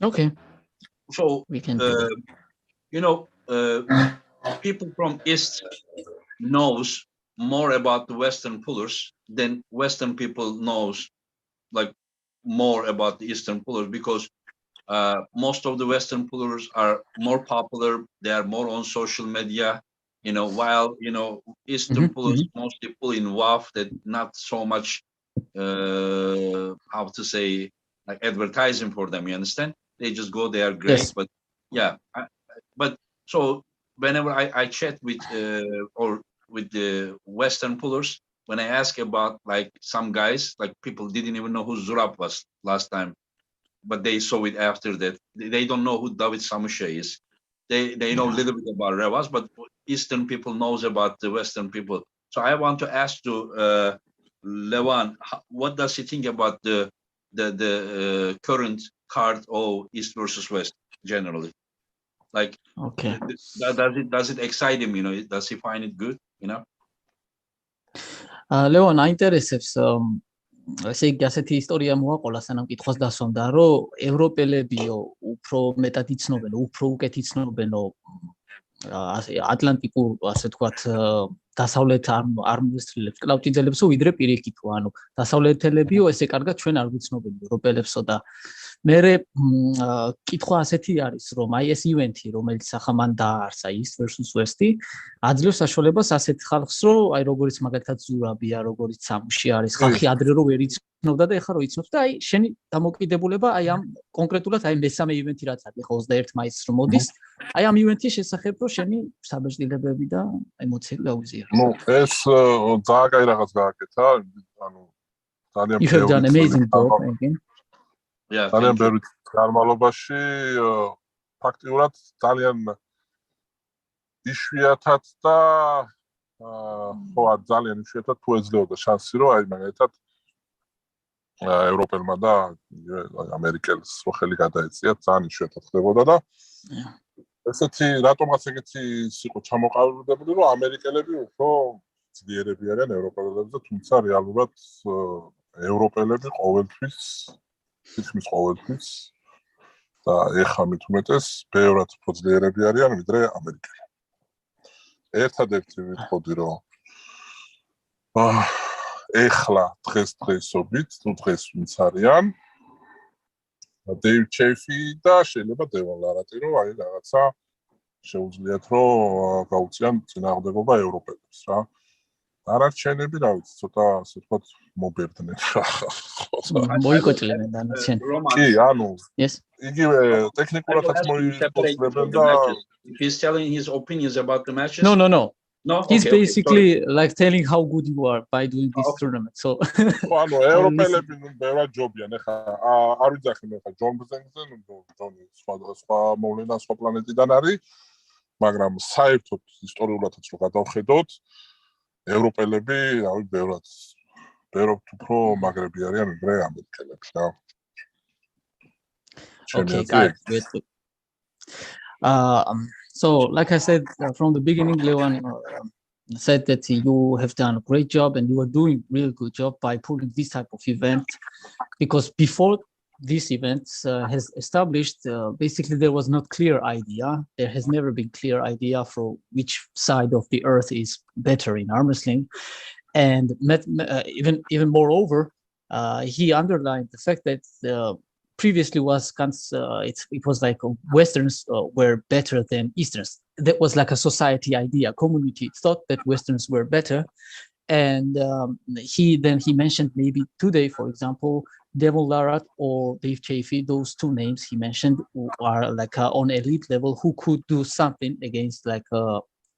Okay, So, we can do it. you know, people from East knows more about the Western pullers than Western people knows like more about the Eastern pullers because most of the Western pullers are more popular. They are more on social media, while Eastern Hmm. pullers Hmm. mostly pull in WAF that not so much how to say like advertising for them. You understand? They just go there, great. Yes. But yeah, but so whenever I chat with or with the Western pullers, when I ask about like some guys, like people didn't even know who Zurab was last time, but they saw it after that. They don't know who David Samusha is. They know a Yeah. little bit about Revas, but Eastern people knows about the Western people. So I want to ask to Levan, what does he think about the current card of East versus West generally? Like, Okay. does it excite him? Does he find it good? ლევან აინტერესებს ესე იგი ასეთი ისტორია მოაყოლა სანამ კითხოს დასვამდა რომ ევროპელებიო უფრო მეტად იცნობენ უფრო უკეთ იცნობენო ატლანტიკურ ასე თქვათ დასავლეთ არმუსტრილებს კლავტიძელებსო ვიდრე პირიქითო ანუ დასავლეთელებიო ესე კარგად ჩვენ არ ვიცნობენ ევროპელებსო და მერე კითხვა ასეთი არის რომ აი ეს ივენთი რომელიც ახლა მან დაარსა East versus West-ი აძლევს საშუალებას ასეთ ხალხს რომ აი როგორც მაგალითად ზურაბია როგორც სამში არის ხალხი ადრე რო ვერ იცნობდა და ეხლა რო იცნობს და აი შენი დამოკიდებულება აი ამ კონკრეტულად აი მესამე ივენთი რაც არის ხო 21 მაისს რომ მოდის აი ამ ივენთის შესახებ რომ შენი საბეჭდილებები და ემოციები გაუზიარო. ნუ ეს ძალიან კაი რაღაც გააკეთა, ანუ ძალიან You have done amazing job again. ძალიან ბევრი განმავლობაში ფაქტიურად ძალიან იშვიათად და ხო ძალიან იშვიათად თუ ეძლეოდა შანსი რომ აი მაგალითად ევროპელმა და ამერიკელს რო ხელი გადაეწია ძალიან იშვიათად ხდებოდა და ესეთი რატომაც ეგეთი იყო ჩამოყალიბებული რომ ამერიკელები უფრო ძლიერები არიან ევროპელებზე თუმცა რეალურად ევროპელები ყოველთვის თითქმის ყოველთვის და ეხლა მით უმეტეს ბევრად უფრო ძლიერები არიან ვიდრე ამერიკელები. ერთადერთი ვიტყოდი რომ ეხლა დღესდღეობით თუ დღეს ვინც არიან დეივ ჩეფი და შეიძლება დევონ ლარატი რომ აი რაღაცა შეუძლიათ რომ გაუწიან წინააღმდეგობა ევროპელებს რა. დანარჩენები რა ვიცი ცოტა ასე ვთქვათ მობერდნენ რა. მოიკოჭლებენ დანარჩენ. კი, ანუ Yes. იგივე ტექნიკურადაც მოიკოჭლებენ და he's telling his opinions about the matches. No. No, he's basically like telling how good you are by doing this tournament. So ანუ ევროპელები ნუ ბევრად ჯობიან ეხა არ ვიძახი მე ხა ჯონ ბრზენკზე ნუ ჯონი სხვა მოვლენა სხვა პლანეტიდან არის მაგრამ საერთოდ ისტორიულადაც რო გადავხედოთ ევროპელები რავი ბევრად უფრო მაგრები არიან ვიდრე ამერიკელები რა. Okay, good. So, like I said from the beginning, Levan said that you have done a great job and you are doing a really good job by pulling this type of event because before this event has established, basically there was not clear idea. There has never been clear idea for which side of the earth is better in arm wrestling. And even moreover, he underlined the fact that previously was it was like Westerns were better than Easterns. That was like a society idea. Community thought that Westerns were better, and he mentioned maybe today, for example, Devil Larat or Dave Chaffee. Those two names he mentioned are like on elite level who could do something against like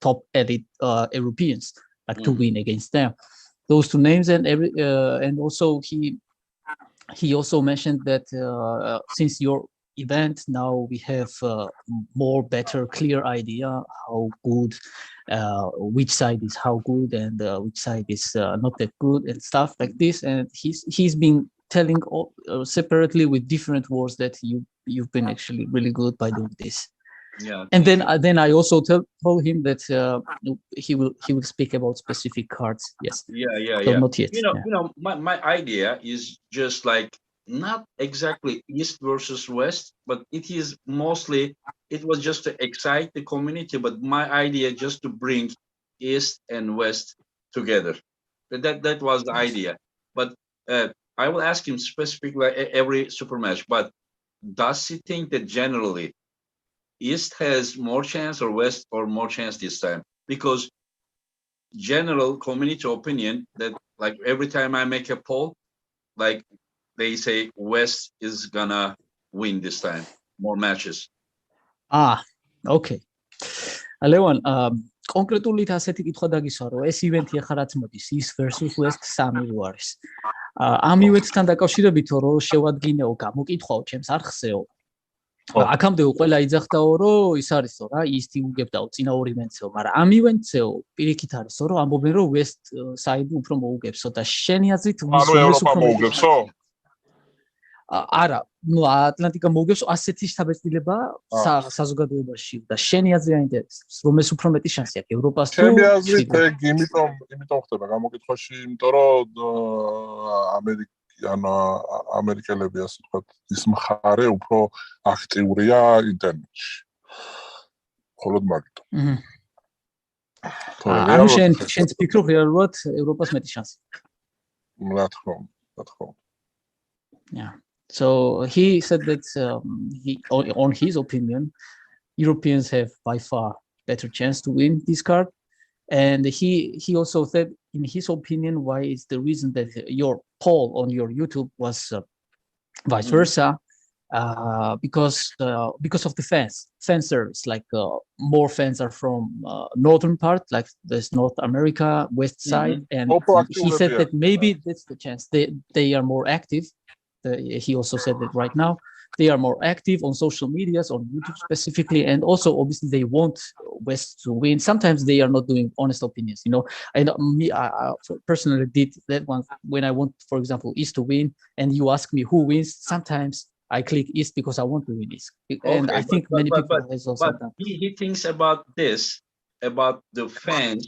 top elite Europeans, like to win against them. Those two names and also he also mentioned that since your event now we have more better clear idea how good which side is how good and which side is not that good and stuff like this, and he's been telling separately with different words that you've been actually really good by doing this. Yeah, and then I also told him that he will speak about specific cards. Yes. Yeah. So not yet. My idea is just like not exactly East versus West, but it is mostly, it was just to excite the community, but my idea just to bring East and West together. That was the idea. But I will ask him specifically every super match, but does he think that generally East has more chance or West or more chance this time? Because general community opinion that like every time I make a poll, like they say West is gonna win this time, more matches. Okay. Levan, კონკრეტულად ასეთი კითხვა დაგისვა, რომ ეს ივენთი ახლა რაც მოდის, East versus West სამი რო არის. ამ ივენთთან დაკავშირებით რომ შევადგინეო, გამოკითხვაო ჩემს არხზეო. აქამდეო ყველა იძახდაო, რომ ის არისო რა, East უგებდაო წინა ორი ივენთზეო, მაგრამ ამ ივენთზეო პირიქით არისო, რომ ამბობენ, რომ West side უფრო მოუგებსო და შენი აზრით ვის ევროპა მოუგებსო? არა, ნუ ატლანტიკა მოუგებს ასეთი შთაბეჭდილება საზოგადოებაში და შენი აზრი აინტერესებს, რომ ეს უფრო მეტი შანსი აქვს ევროპას თუ შენი აზრით ეგ იმიტომ ხდება გამოკითხვაში, იმიტომ რომ ამერიკელები ასე ვთქვათ, ის მხარე უფრო აქტიურია ინტერნეტში. მხოლოდ მაგით. ანუ შენ ფიქრობ რეალურად ევროპას მეტი შანსი? რა თქმა უნდა. Yeah. So he said that on his opinion, Europeans have by far better chance to win this card, and he also said in his opinion why is the reason that your poll on your YouTube was vice versa, because of the fan service. Like more fans are from northern part, like there's North America, West side, and he said that maybe that's the chance. They are more active. He also said that right now they are more active on social medias, on YouTube specifically, and also obviously they want West to win. Sometimes they are not doing honest opinions, And I personally did that one when I want, for example, East to win, and you ask me who wins. Sometimes I click East because I want to win East, and I think many people has also done. He thinks about this, about the fans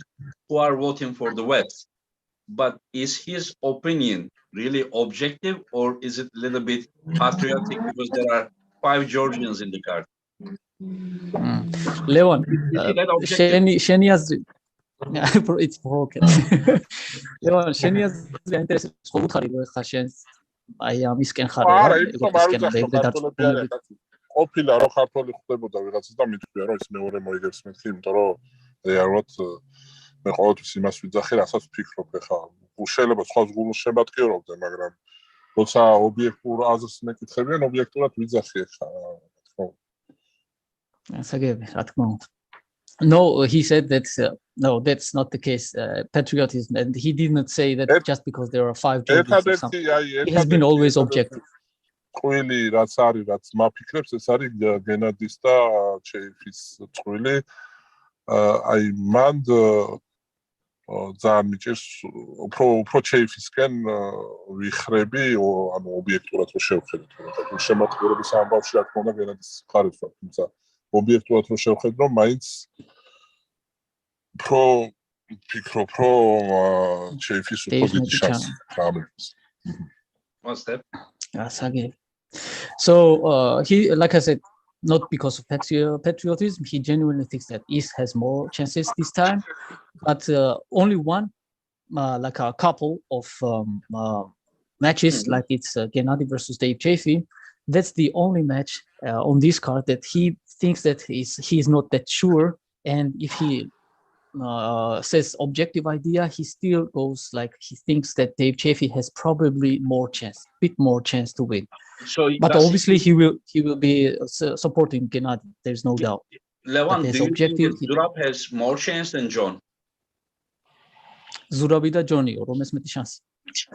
who are voting for the West. But is his opinion really objective, or is it a little bit patriotic because there are 5 Georgians in the card? Levan, შენი აზრი it's broken. Levan, შენი აზრი აინტერესებს ხო უთხარი რომ ხა შენ აი ამისკენ ხარ რა, ეგვიპტისკენ ყოფილა რომ ქართული ხდებოდა ვიღაცას და მithქვია რომ ის მეორე მოიგებს მეთქი, იმიტომ რომ რეალურად მე ყოველთვის იმას ვიძახი, რასაც ვფიქრობ ხა. შეიძლება სხვა გულს შემატკივრობდე, მაგრამ როცა ობიექტურ აზრს მეკითხებიან, ობიექტურად ვიძახი ხა. Sagebe, რა თქმა უნდა. No, he said that no, that's not the case. Patriotism, and he did not say that just because there are 5 Georgians or something. He has been always objective. Really, that's მაფიქრებს, ეს არის გენადის და ჩეიფის წვილი. აი მან ძალიან მიჭირს უფრო ჩეიფისკენ ვიხრები, ანუ ობიექტურად რო შევხედოთ, რომ შემოქმედების ამბავში რა თქმა უნდა გენადის მხარეს ვარ, თუმცა ობიექტურად რო შევხედოთ, რომ მაინც უფრო ფიქრობ, რომ ჩეიფის უფრო დიდი შანსი გამიგოს. One step. So he, like I said, not because of patriotism, he genuinely thinks that East has more chances this time, but only one, like a couple of matches, like it's Gennady versus Dave Chaffee. That's the only match on this card that he thinks that he's not that sure, and if he says objective idea, he still goes like he thinks that Dave Chaffee has probably bit more chance to win. So, but obviously he will be supporting Gennady. There's no doubt. Levan, do you think Zurab has more chance than John? Zurabi და Johnny, რომელს მეტი შანსი?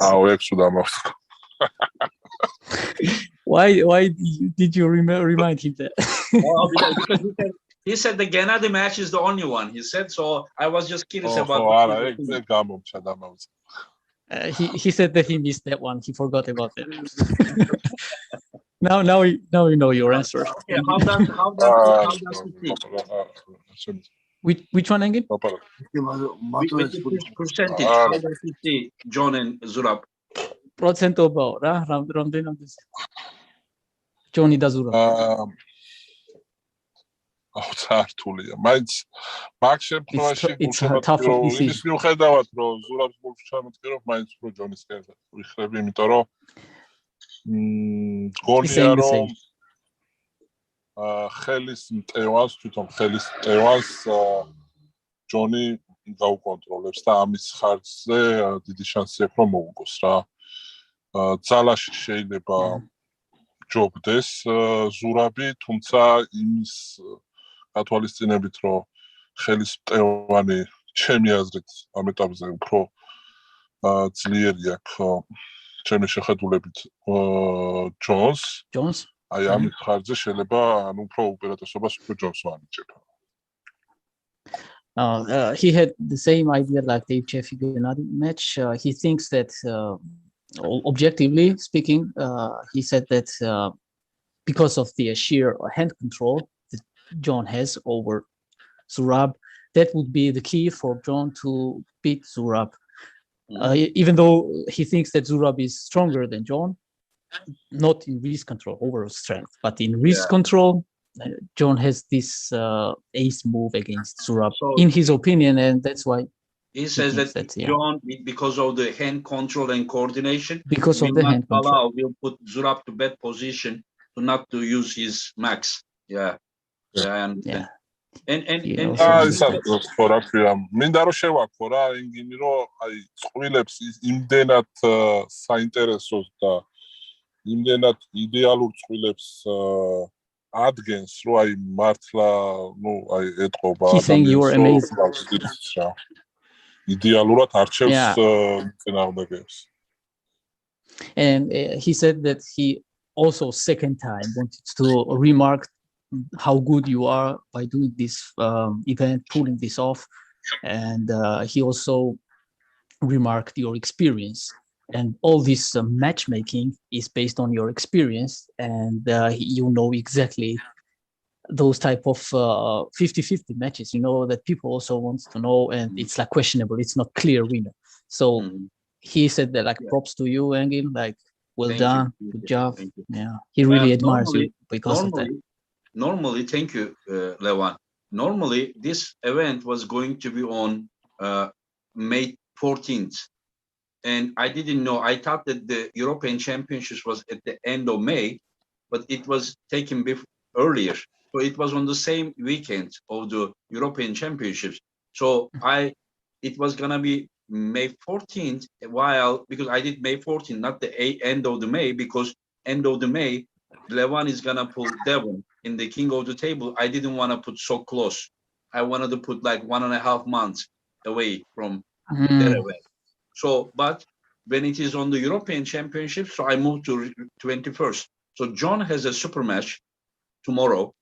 ექვსი დამახსოვრდა. Why did you remind him that? Because he said the Gennady match is the only one. He said so. I was just curious about. He said that he missed that one. He forgot about it. now you know your answer. Okay, how does he see? Which one again? With the percentage, how does he see John and Zurab? პროცენტობაო რა, რამდენად ის ჯონი და ზურაბი. წართულია. მაინც მაგ შემთხვევაში იმის მიუხედავად, რომ ზურაბს გულს ჩამოწირო, მაინც უფრო ჯონისკენ ვიხრები, იმიტომ რომ გონია რომ ხელის მტევანს, თვითონ ხელის მტევანს ჯონი გაუკონტროლებს და ამის ხარჯზე დიდი შანსი აქვს რომ მოუგოს რა. ძალაში შეიძლება ჯობდეს ზურაბი, თუმცა იმის გათვალისწინებით, რომ ხელის მტევანი ჩემი აზრით ამ ეტაპზე უფრო ძლიერი აქვს ჩემი შეხედულებით ჯონს. აი ამის ხარჯზე შეიძლება ანუ უფრო უპირატესობას უფრო ჯონს ვანიჭებ. He had the same idea like the Chaffee match. He thinks that objectively speaking, he said that because of the sheer hand control that John has over Zurab, that would be the key for John to beat Zurab. Even though he thinks that Zurab is stronger than John, not in wrist control, overall strength, but in wrist control, John has this ace move against Zurab, in his opinion, and that's why he says that John, because of the hand control and coordination, because of the hand control, will put Zurab to bad position to not to use his max. And თორაფია მინდა რომ შევაქო რა ინგინი რომ აი წყვილებს იმდენად საინტერესოს და იმდენად იდეალურ წყვილებს ადგენს რომ აი მართლა ნუ აი ეტყობა ადამიანს იდეალურად არჩევს წინააღმდეგებს. And he said that he also second time wanted to remark how good you are by doing this event, pulling this off, and he also remarked your experience, and all this matchmaking is based on your experience, and you know exactly those type of 50-50 matches, you know, that people also wants to know, and it's like questionable, it's not clear winner. So he said that like props to you, Engin, like well done, good job. Yeah, he really admires you because of that. Normally, thank you, Levan. Normally, this event was going to be on May 14th. And I didn't know, I thought that the European Championships was at the end of May, but it was taken earlier. So it was on the same weekend of the European Championships. So it was gonna be May 14th, because I did May 14th, not the end of the May, because end of the May, Levan is gonna pull Devon in the king of the table. I didn't want to put so close. I wanted to put like 1.5 months away from their event. So, but when it is on the European Championship, so I moved to 21st. So John has a super match tomorrow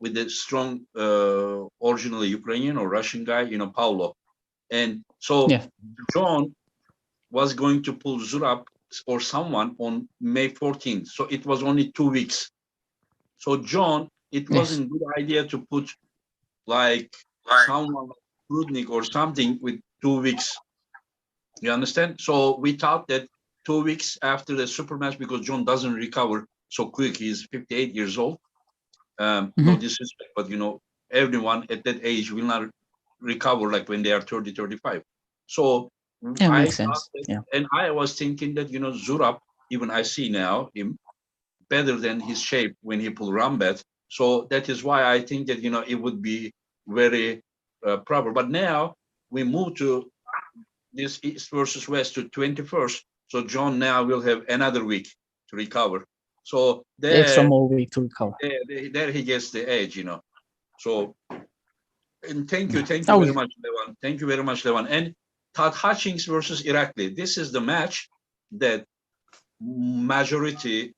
with the strong, originally Ukrainian or Russian guy, you know, Paulo. And so John was going to pull Zurab or someone on May 14th. So it was only 2 weeks. So John, it wasn't a good idea to put like someone like Rudnik or something with 2 weeks. You understand? So we thought that 2 weeks after the super match, because John doesn't recover so quick, he's 58 years old. No disrespect, but you know, everyone at that age will not recover like when they are 30, 35. So makes sense. And I was thinking that, you know, Zurab, even I see now him better than his shape when he pulled Rambet. So that is why I think that, you know, it would be very proper. But now we move to this East versus West to 21st. So John now will have another week to recover. So there, extra more week to recover. There he gets the edge, you know. So, and thank you very much, Levan. Thank you very much, Levan. And Todd Hutchings versus Irakli. This is the match that majority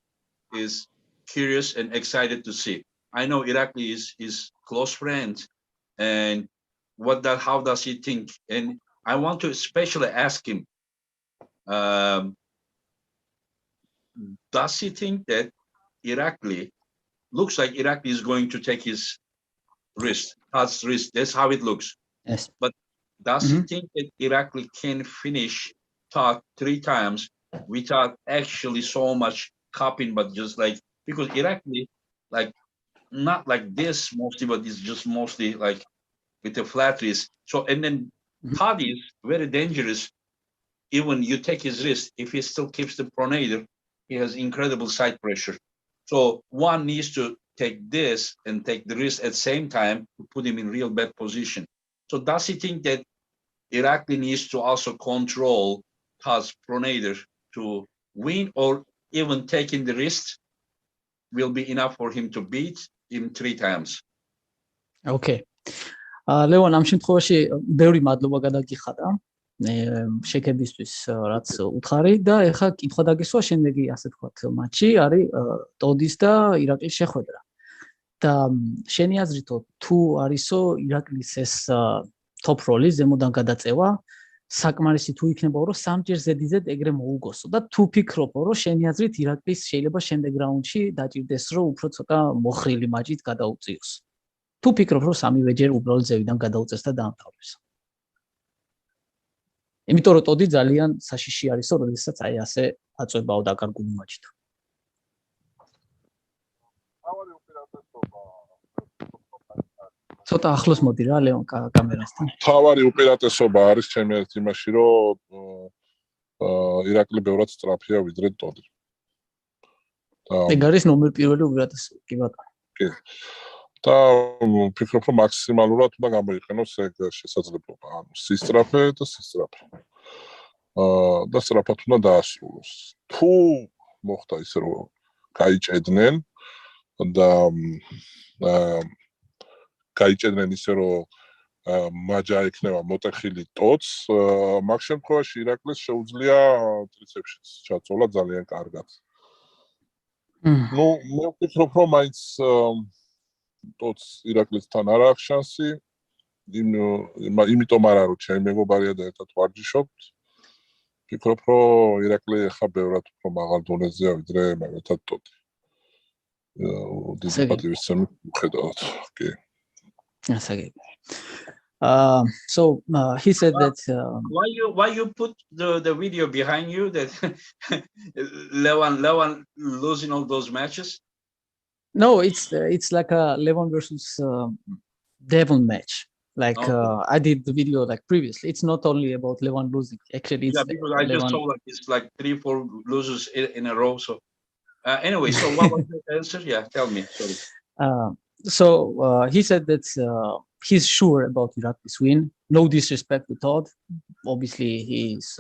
is curious and excited to see. I know Irakli is his close friend, and how does he think? And I want to especially ask him, does he think that Irakli, looks like Irakli is going to take his wrist, Todd's wrist, that's how it looks. Yes. But does he think that Irakli can finish Todd 3 times without actually so much cupping, but just like, because Iraqi, like, not like this mostly, but it's just mostly like with the flat wrist. So, and then Todd is very dangerous. Even you take his wrist, if he still keeps the pronator, he has incredible side pressure. So one needs to take this and take the wrist at the same time to put him in real bad position. So does he think that Irakli needs to also control Todd's pronator to win, or even taking the wrist will be enough for him to beat him 3 times? Okay. ლევან, ამ შემთხვევაში ბევრი მადლობა გადაგიხადა შექებისთვის, რაც უთხარი და ეხლა კითხვა დაგისვა შემდეგი, ასე ვთქვათ, მატჩი არის ტოდის და ირაკლის შეხვედრა. და შენი აზრით, თუ არისო ირაკლის ეს top როლი ზემოდან გადაწევა, საკმარისი თუ იქნება, რომ სამჯერ ზედიზედ ეგრე მოუგოსო და თუ ფიქრობ, რომ შენი აზრით ირაკლის შეიძლება შემდეგ რაუნდში დაჭირდეს, რომ უფრო ცოტა მოხრილი მატჩით გადაუწიოს. თუ ფიქრობ, რომ სამივეჯერ უბრალოდ ზევიდან გადაუწეს და დაამთავრებს. იმიტომ რომ ტოდი ძალიან საშიში არისო, როდესაც აი ასე აწვებაო დაკარგული მატჩით. ცოტა ახლოს მოდი რა ლეონ კამერასთან. თავარი უპირატესობა არის ჩემი ერთ იმაში, რომ ირაკლი ბევრად სწრაფია ვიდრე ტოდი. ეგ არის ნომერ პირველი უპირატესობა, კი ბატონო. კი. და ვფიქრობ, რომ მაქსიმალურად უნდა გამოიყენოს ეგ შესაძლებლობა, ანუ სისწრაფე და სისწრაფე. და სწრაფად უნდა დაასრულოს. თუ მოხდა ისე, რომ გაიჭედნენ და გაიჭედნენ ისე, რომ მაჯა ექნება მოტეხილი ტოც, მაგ შემთხვევაში ირაკლის შეუძლია ტრიცეპშიც ჩაწოლა ძალიან კარგად. ნუ მე ვფიქრობ, რომ მაინც ტოც ირაკლისთან არ აქვს შანსი, იმიტომ არა, რომ ჩემი მეგობარია და ერთად ვარჯიშობთ. ვფიქრობ, რომ ირაკლი ახლა ბევრად უფრო მაღალ დონეზეა ვიდრე მაგალითად ტოდი. დიდი პატივისცემით ვხედავთ. კი. So he said that why you put the video behind you that Levan losing all those matches? No, it's like a Levan versus Devon match. Like I did the video like previously. It's not only about Levan losing. Actually, it's because I just saw like it's like 3-4 losers in a row. So anyway, so what was the answer? Yeah, tell me. Sorry. So he said that he's sure about Irakli's win. No disrespect to Todd. Obviously, he's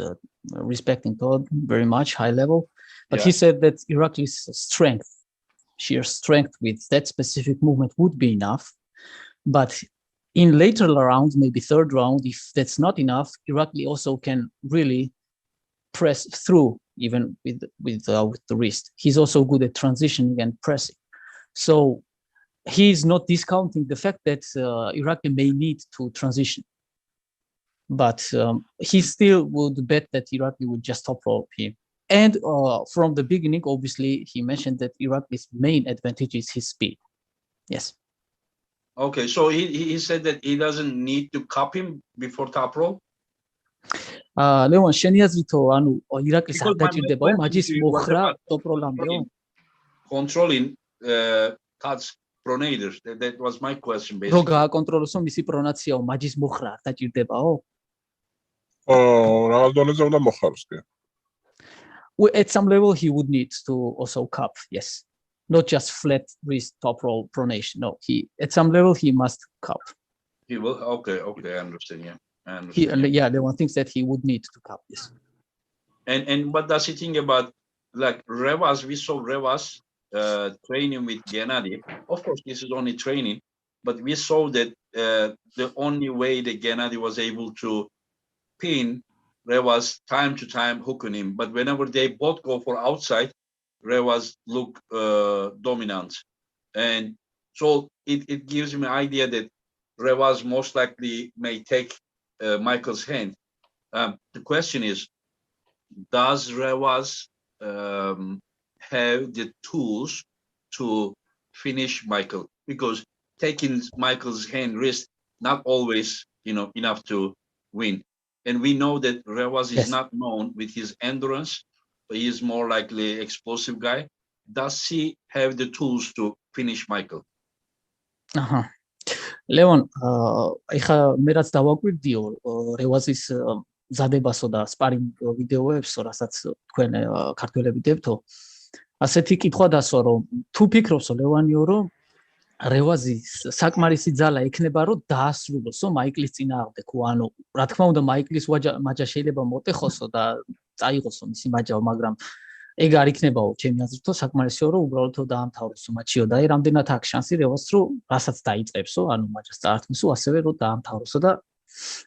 respecting Todd very much, high level. But he said that Irakli's strength, sheer strength with that specific movement would be enough. But in later rounds, maybe third round, if that's not enough, Irakli also can really press through, even with the wrist. He's also good at transitioning and pressing. So he's not discounting the fact that Irakli may need to transition. But he still would bet that Irakli would just top rope him. And from the beginning, obviously, he mentioned that Irakli's main advantage is his speed. Yes. Okay, so he said that he doesn't need to cup him before top rope? ლევან, შენი აზრითო, ანუ ირაკლის არ დაჭირდებაო მაჯის მოხრა top rope-ამდეო? Controlling Todd's pronator. That was my question basically. რო გააკონტროლოსო მისი პრონაციაო, მაჯის მოხრა არ დაჭირდებაო? რა დონეზე უნდა მოხაროს კი? At some level he would need to also cup, yes. Not just flat wrist top roll pronation. No, at some level he must cup. He will. Okay, I understand. Yeah, I understand. The one thinks that he would need to cup. Yes. And what does he think about like Revas? We saw Revas training with Gennady. Of course, this is only training, but we saw that the only way that Gennady was able to pin Revas time to time hooking him. But whenever they both go for outside, Revas look dominant, and so it gives me an idea that Revas most likely may take Michael's hand. The question is, does Revas have the tools to finish Michael? Because taking Michael's hand wrist not always enough to win, and we know that Revas is not known with his endurance he is more likely explosive guy. Does he have the tools to finish Michael? აჰა. ლევან, ეხა მე რაც დავაკვირდიო, რევაზის მზადებასო და სპარინგ ვიდეოებსო, რასაც თქვენ ქართველები დებთო, ასეთი კითხვა დასვა, რომ თუ ფიქრობსო ლევანიო, რომ რევაზის საკმარისი ძალა ექნება, რომ დაასრულოსო მაიკლის წინააღმდეგ, ანუ რა თქმა უნდა მაიკლის მაჯა შეიძლება მოტეხოსო და წაიღოსო მისი მაჯა, მაგრამ ეგ არ იქნებაო ჩემი აზრით, საკმარისიო, რომ უბრალოდ დაამთავროსო მაჩიო და რამდენად აქვს შანსი რევაზს, რომ რასაც დაიწყებსო, ანუ მაჯას წაართმისო, ასევე რომ დაამთავროსო და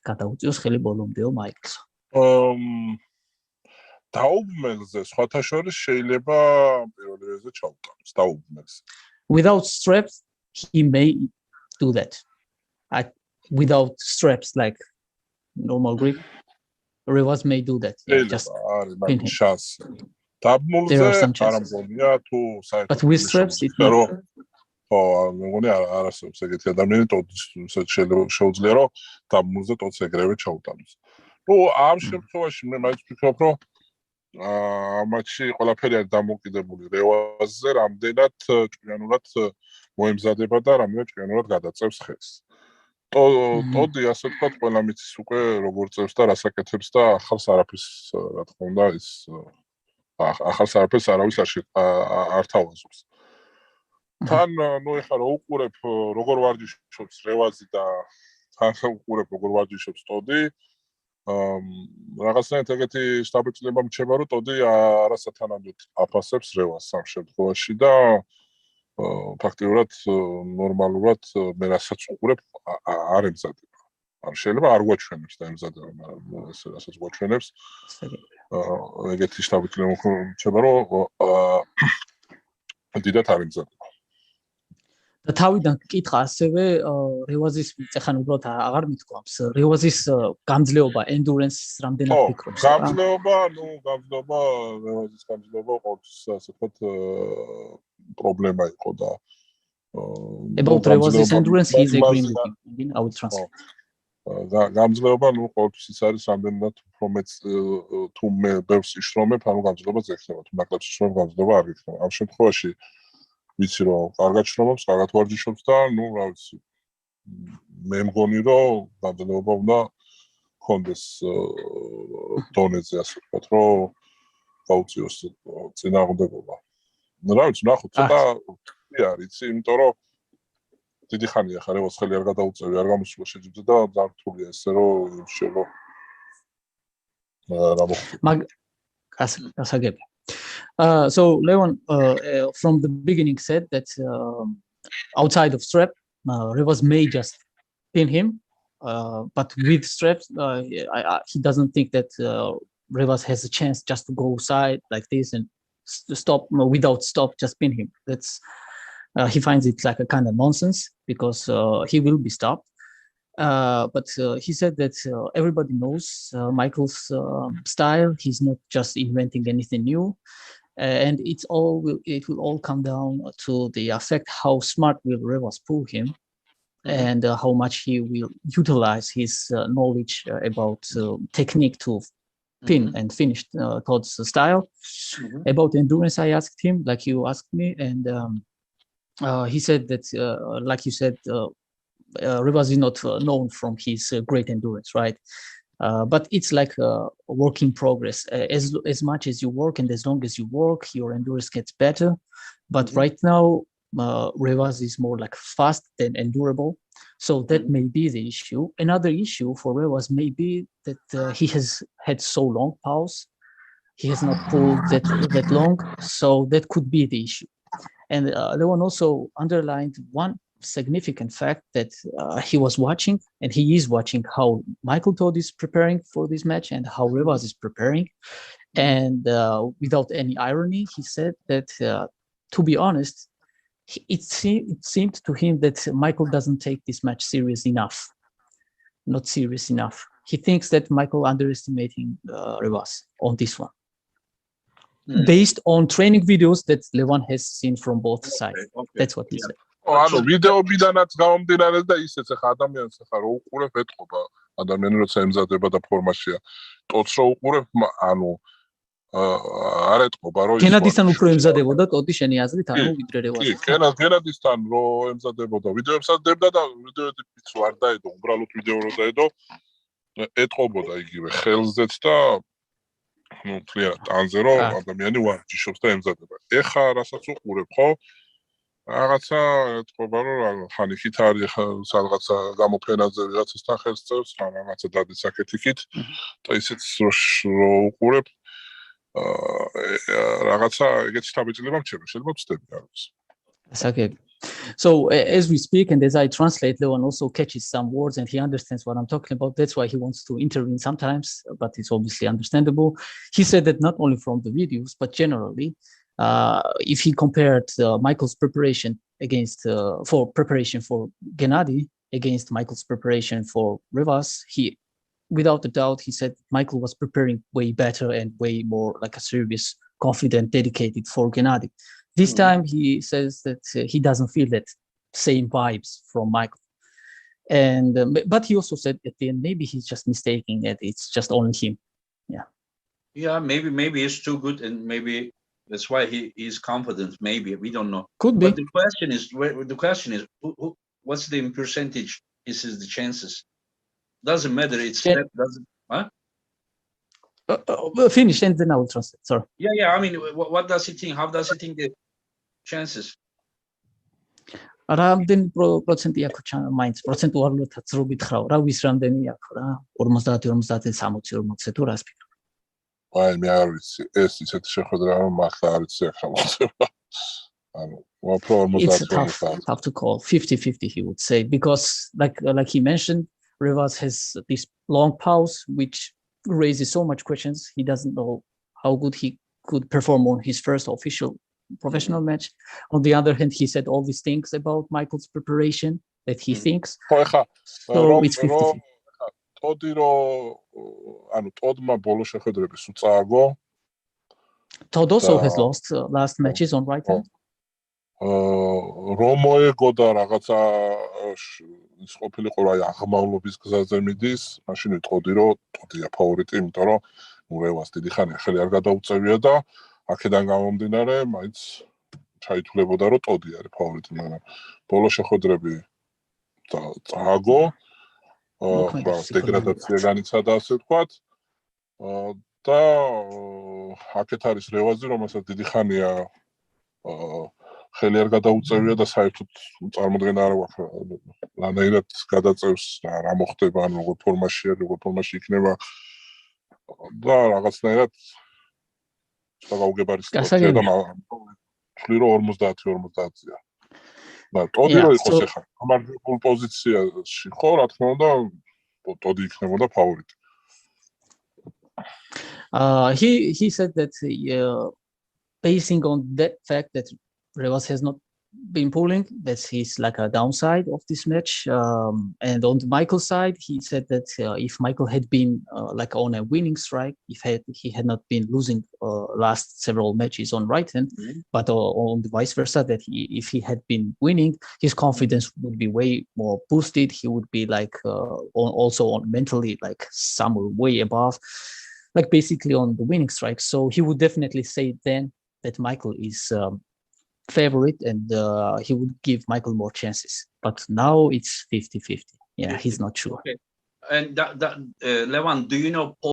გადაუწიოს ხელი ბოლომდეო მაიკლს. დაუბმელზე სხვათა შორის შეიძლება პირველ რიგზე ჩაუტაროს დაუბმელზე. Without straps, he may do that. Without straps, like normal grip, Rivas may do that. Yeah, just pin him. There are some chances. But with straps, it may. მეგონი არასოდეს ეგეთი ადამიანი შეუძლია რომ დაბმულზე ტოტს ეგრევე ჩაუტაროს. ნუ ამ შემთხვევაში მე მაინც ვფიქრობ რომ მათში ყველაფერი არის დამოკიდებული რევაზზე, რამდენად ჭკვიანურად მოემზადება და რამდენად ჭკვიანურად გადაწევს ხელს. ტოდი ასე ვთქვათ, ყველა მიცის უკვე როგორ წევს და რას აკეთებს და ახალს არაფერს რა თქმა უნდა ის ახალს არაფერს არავის არ თავაზობს. თან ნუ ეხლა რო უყურებ როგორ ვარჯიშობს რევაზი და თან უყურებ როგორ ვარჯიშობს ტოდი, რაღაცნაირად ეგეთი შთაბეჭდილება მრჩება, რომ ტოდი არასათანადოდ აფასებს რევაზს ამ შემთხვევაში და ფაქტიურად ნორმალურად მე რასაც უყურებ არ ემზადება. ან შეიძლება არ გვაჩვენებს და ემზადება, მაგრამ ეს რასაც გვაჩვენებს ეგეთი შთაბეჭდილება მრჩება, რომ დიდად არ ემზადება. და თავიდან კითხა ასევე რევაზის ეხან უბრალოდ აღარ მithქვამს რევაზის გამძლეობა endurance რამდენად ფიქრობს გამძლეობა რევაზის გამძლეობა ყოველთვის ასე ვთქვათ პრობლემა იყო და about revazis endurance he is agreeing with him I would translate გამძლეობა ყოველთვის ის არის რამდენად უფრო მეც თუ მე ბევრს იშრომებ ანუ გამძლეობაც ექნება თუ ნაკლებ იშრომებ გამძლეობა არ იქნება ამ შემთხვევაში ვიცი რომ კარგად შრომობს, კარგად ვარჯიშობს და ნუ რა ვიცი მე მგონი რომ გამძლეობა უნდა ჰქონდეს დონეზე ასე ვთქვათ რომ გაუწიოს წინააღმდეგობა. რა ვიცი ნახოთ ცოტა არის იცი იმიტომ რომ დიდი ხანია ხარ რევას ხელი არ გადაუწევი არ გამოსულა შეჯიბზე და ზართულია ესე რომ შეიძლება რა მოხდა მაგ გასაგები so Levan from the beginning said that outside of strap Rivas may just pin him but with straps he doesn't think that Rivas has a chance just to go side like this and stop without stop just pin him. That's he finds it like a kind of nonsense because he will be stopped. But he said that everybody knows Michael's style. He's not just inventing anything new, and it will all come down to the effect how smart will Rivas pull him, and how much he will utilize his knowledge about technique to pin and finish Todd's style. About endurance, I asked him, like you asked me, and he said that, like you said. Rivas is not known from his great endurance, right? But it's like a work in progress. As much as you work and as long as you work, your endurance gets better. But right now, Rivas is more like fast than endurable. So that may be the issue. Another issue for Rivas may be that he has had so long pause. He has not pulled that long. So that could be the issue. And Levan also underlined one significant fact that he was watching and he is watching how Michael Todd is preparing for this match and how Rivas is preparing, and without any irony he said that to be honest it seemed to him that Michael doesn't take this match serious enough, not serious enough. He thinks that Michael underestimating Rivas on this one based on training videos that Levan has seen from both sides. That's what he said. ანუ ვიდეოებიდანაც გამომდინარეობს და ისეც ახლა ადამიანს ახლა რო უყურებ ეთყობა ადამიანი როცა ემზადება და ფორმაშია ტოც რო უყურებ ანუ არ ეთყობა რომ ის გენადისთან უფრო ემზადებოდა ტოდი შენი აზრით, ანუ ვიდრე რევაზი. კი, გენადისთან რომ ემზადებოდა, ვიდეო ემზადებდა და ვიდეოებიც არ დაედო, უბრალოდ ვიდეო რო დაედო, ეთყობოდა იგივე ხელზეც და ну, თლიანად ტანზე რომ ადამიანი ვარჯიშობს და ემზადება. ეხა რასაც უყურებ, ხო? რაღაცა ეთყობა რომ ხან იქით არის რაღაცა გამოფენაზე რაღაცასთან ხელს წევს, ხან რაღაცა დადის აქეთ-იქით და ისიც რო უყურებ რაღაცა ეგეთი თავიწილება მჩება, შეიძლება ვწდები რაღაც. Okay. So as we speak and as I translate, Levan also catches some words and he understands what I'm talking about. That's why he wants to intervene sometimes, but it's obviously understandable. He said that not only from the videos, but generally, if he compared Michael's preparation for Gennady against Michael's preparation for Rivas, without a doubt, he said Michael was preparing way better and way more like a serious, confident, dedicated for Gennady. This time he says that he doesn't feel that same vibes from Michael. And but he also said at the end, maybe he's just mistaking that it's just only him. Yeah, maybe he's too good and maybe that's why he's confident. Maybe we don't know. Could be. But the question is, what's the percentage? This is the chances. Doesn't matter. Finish and then I will translate. Sorry. Yeah. I mean, what does he think? How does he think the chances? რამდენი პროცენტი აქვს მაინც პროცენტუალურად რო გითხრაო რა ვის რამდენი აქვს რა 50 50 60 40 თუ რას ფიქრობ? აი მე არ ვიცი ეს ისეთი შეხვედრა რომ მართლა არ ვიცი აქ ხალხდება. ანუ it's tough to call 50-50 he would say because like he mentioned Rivas has this long pause which raises so much questions. He doesn't know how good he could perform on his first official professional match. On the other hand, he said all these things about Michael's preparation that he thinks. So it's 50-50. Todi ანუ Toddma ბოლო შეხვედრების უწააგო. Todd also has lost last matches on right hand. რომ მოეგოდა რაღაცა ის ყოფილიყო რა აღმავლობის გზაზე მიდის, მაშინ ვიტყოდი რომ Toddია ფავორიტი, იმიტომ რომ Revas დიდი ხანია ხელი არ გადაუწევია და აქედან გამომდინარე, მაინც ჩაითვლებოდა რომ Todd არის ფავორიტი, მაგრამ ბოლო შეხვედრები წააგო, დეგრადაცია განიცადა ასე ვთქვათ. და აქეთ არის Revas-ი, რომელსაც დიდი ხანია ხელი არ გადაუწევია და საერთოდ წარმოდგენა არ აქვს რანაირად გადაწევს რა მოხდება ან როგორ ფორმაში იქნება და რაღაცნაირად გაუგებარი სიტუაცია და ვთვლი რომ 50-50-ია. და Todd რო იყოს ახლა გამარჯვებულ პოზიციაში ხო რა თქმა უნდა Todd იქნებოდა ფავორიტი. He said that basing on that fact that Rivas has not been pulling, that he's like a downside of this match. And on the Michael side, he said that if Michael had been like on a winning strike, if he had not been losing last several matches on right hand, but on the vice versa, that if he had been winning, his confidence would be way more boosted. He would be like also on mentally like somewhere way above, like basically on the winning strike. So he would definitely say then that Michael is favorite and he would give Michael more chances. But now it's 50-50. Yeah, he's not sure. Okay. And Levan, do you know